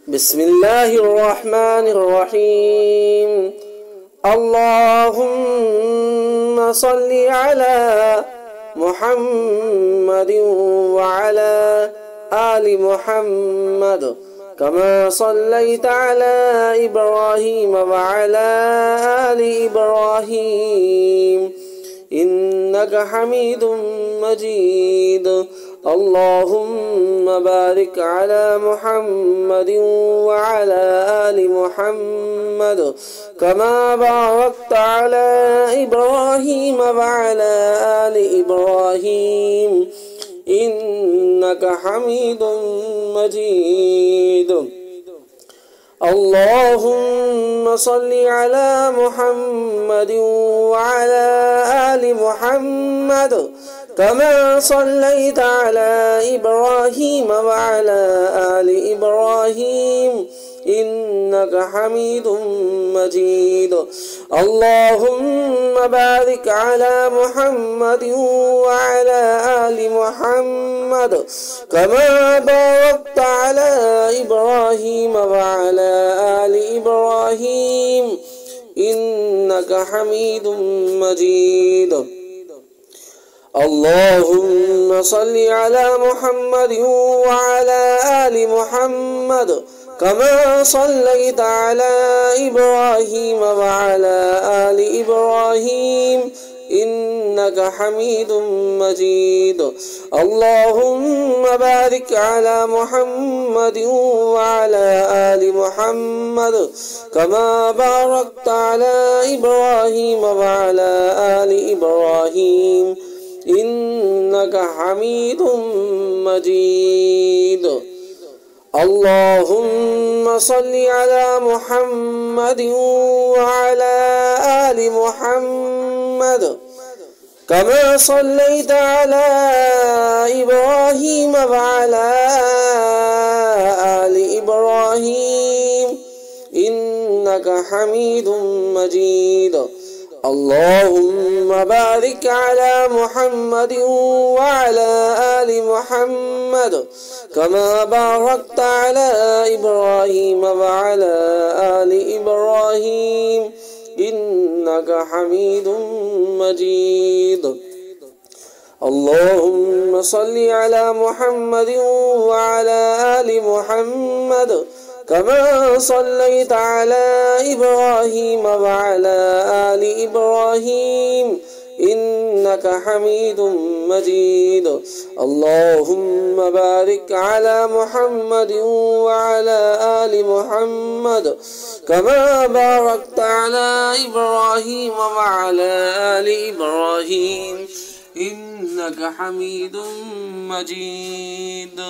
بسم الله الرحمن الرحيم اللهم صل على محمد وعلى آل محمد كما صليت على إبراهيم وعلى آل إبراهيم إنك حميد مجيد اللهم بارك على محمد وعلى آل محمد كما باركت على إبراهيم وعلى آل إبراهيم إنك حميد مجيد اللهم صل على محمد وعلى آل محمد كما صليت على إبراهيم وعلى آل إبراهيم إنك حميد مجيد اللهم بارك على محمد وعلى آل محمد كما باركت على إبراهيم وعلى آل إبراهيم إنك حميد مجيد اللهم صل على محمد وعلى آل محمد كما صليت على إبراهيم وعلى آل إبراهيم إنك حميد مجيد اللهم بارك على محمد وعلى آل محمد كما باركت على إبراهيم وعلى آل إبراهيم إنك حميد مجيد اللهم صل على محمد وعلى آل محمد كما صليت على إبراهيم وعلى آل إبراهيم إنك حميد مجيد اللهم بارك على محمد وعلى آل محمد كما باركت على إبراهيم وعلى آل إبراهيم إنك حميد مجيد اللهم صل على محمد وعلى آل محمد كما صليت على إبراهيم وعلى آل إبراهيم إنك حميد مجيد اللهم بارك على محمد وعلى آل محمد كما باركت على إبراهيم وعلى آل إبراهيم إنك حميد مجيد